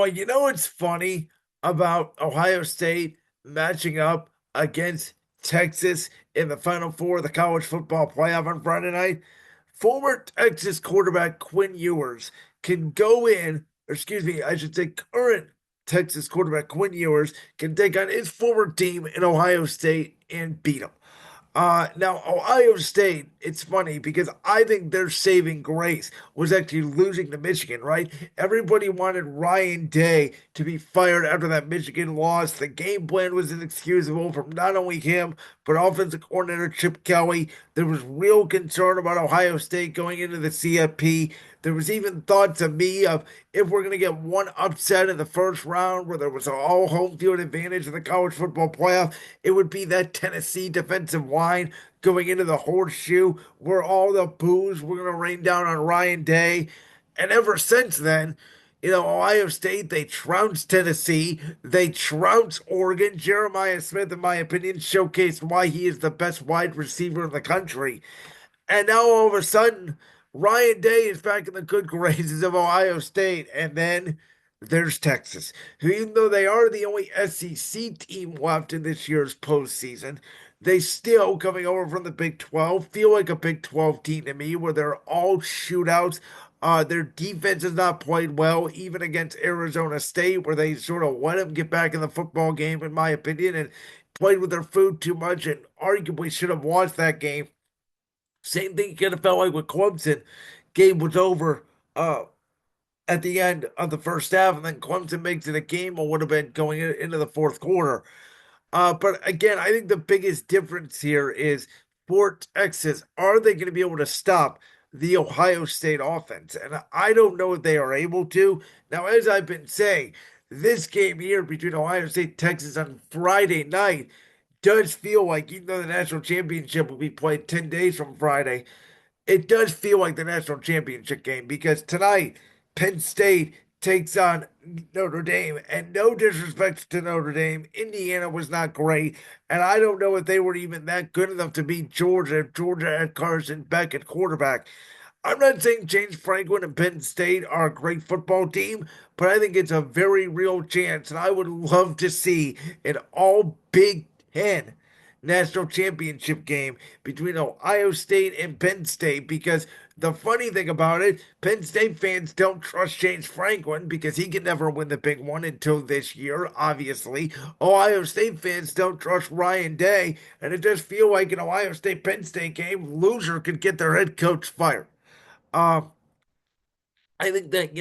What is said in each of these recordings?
Well, you know what's funny about Ohio State matching up against Texas in the Final Four of the college football playoff on Friday night? Former Texas quarterback Quinn Ewers can go in, or excuse me, I should say current Texas quarterback Quinn Ewers can take on his former team in Ohio State and beat them. Now Ohio State, it's funny because I think their saving grace was actually losing to Michigan, right? Everybody wanted Ryan Day to be fired after that Michigan loss. The game plan was inexcusable from not only him, but offensive coordinator Chip Kelly. There was real concern about Ohio State going into the CFP. There was even thought to me of if we're going to get one upset in the first round where there was an all home field advantage in the college football playoff, it would be that Tennessee defensive line going into the horseshoe where all the boos were going to rain down on Ryan Day. And ever since then, Ohio State, they trounced Tennessee. They trounced Oregon. Jeremiah Smith, in my opinion, showcased why he is the best wide receiver in the country. And now all of a sudden, Ryan Day is back in the good graces of Ohio State. And then there's Texas, who, even though they are the only SEC team left in this year's postseason, they still, coming over from the Big 12, feel like a Big 12 team to me, where they're all shootouts. Their defense has not played well, even against Arizona State, where they sort of let them get back in the football game, in my opinion, and played with their food too much and arguably should have lost that game. Same thing kind of felt like with Clemson. Game was over at the end of the first half, and then Clemson makes it a game or would have been going into the fourth quarter. But again, I think the biggest difference here is for Texas, are they going to be able to stop the Ohio State offense? And I don't know if they are able to. Now, as I've been saying, this game here between Ohio State and Texas on Friday night does feel like, even though the national championship will be played 10 days from Friday, it does feel like the national championship game because tonight Penn State takes on Notre Dame, and no disrespect to Notre Dame, Indiana was not great, and I don't know if they were even that good enough to beat Georgia if Georgia had Carson Beck at quarterback. I'm not saying James Franklin and Penn State are a great football team, but I think it's a very real chance, and I would love to see an all Big Ten national championship game between Ohio State and Penn State because the funny thing about it, Penn State fans don't trust James Franklin because he can never win the big one until this year, obviously. Ohio State fans don't trust Ryan Day, and it does feel like an Ohio State Penn State game, loser could get their head coach fired. Um, I think that,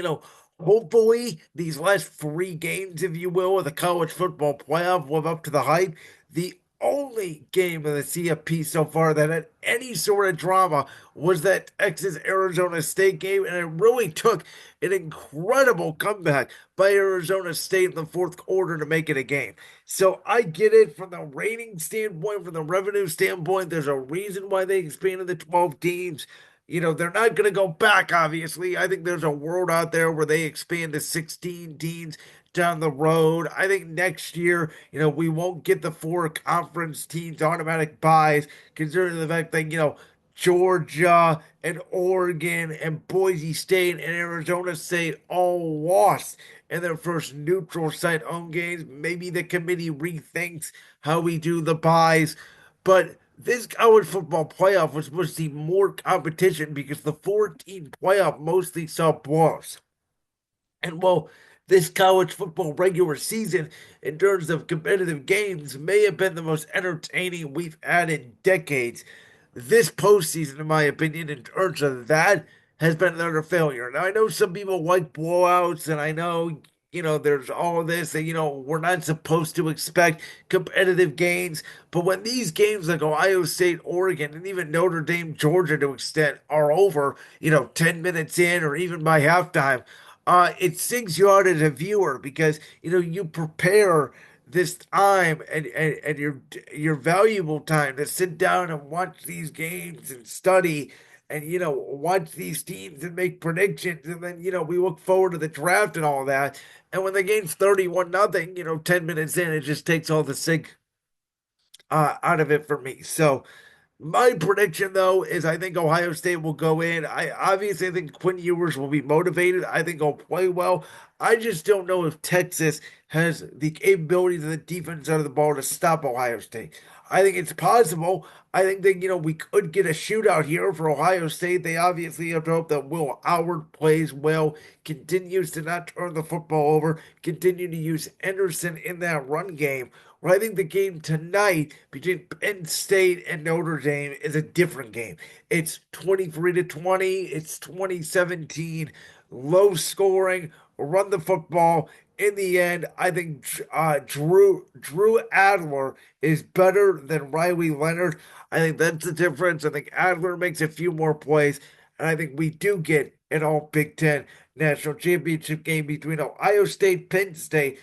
hopefully these last three games, if you will, of the college football playoff live up to the hype. The only game of the CFP so far that had any sort of drama was that Texas Arizona State game, and it really took an incredible comeback by Arizona State in the fourth quarter to make it a game. So I get it from the rating standpoint, from the revenue standpoint. There's a reason why they expanded the 12 teams. They're not going to go back, obviously. I think there's a world out there where they expand to 16 teams down the road. I think next year, we won't get the four conference teams automatic buys, considering the fact that, Georgia and Oregon and Boise State and Arizona State all lost in their first neutral site home games. Maybe the committee rethinks how we do the buys. But this college football playoff was supposed to see more competition because the 14 playoff mostly saw blowouts. And while this college football regular season, in terms of competitive games, may have been the most entertaining we've had in decades, this postseason, in my opinion, in terms of that, has been another failure. Now, I know some people like blowouts, and I know, there's all of this that, we're not supposed to expect competitive games. But when these games like Ohio State, Oregon, and even Notre Dame, Georgia to extent are over, 10 minutes in or even by halftime, it sings you out as a viewer because you prepare this time and your valuable time to sit down and watch these games and study and watch these teams and make predictions, and then we look forward to the draft and all that. And when the game's 31 nothing, 10 minutes in, it just takes all the sig out of it for me. So My prediction, though, is I think Ohio State will go in. I obviously think Quinn Ewers will be motivated. I think he'll play well. I just don't know if Texas has the capabilities of the defense side of the ball to stop Ohio State. I think it's possible. I think that, we could get a shootout here for Ohio State. They obviously have to hope that Will Howard plays well, continues to not turn the football over, continue to use Anderson in that run game. Well, I think the game tonight between Penn State and Notre Dame is a different game. It's 23-20, it's 2017, low scoring, run the football. In the end, I think Drew Adler is better than Riley Leonard. I think that's the difference. I think Adler makes a few more plays, and I think we do get an all Big Ten national championship game between Ohio State, Penn State.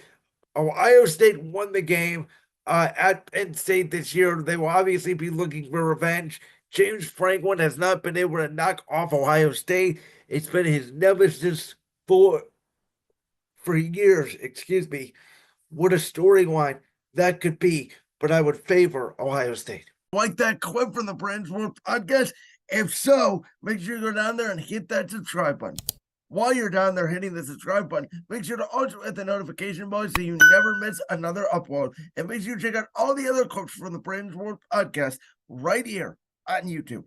Ohio State won the game at Penn State this year. They will obviously be looking for revenge. James Franklin has not been able to knock off Ohio State. It's been his nemesis for years. Excuse me. What a storyline that could be. But I would favor Ohio State. Like that clip from the Brandon Sports Podcast? If so, make sure you go down there and hit that subscribe button. While you're down there hitting the subscribe button, make sure to also hit the notification bell so you never miss another upload. And make sure you check out all the other clips from the Brandon Sports Podcast right here on YouTube.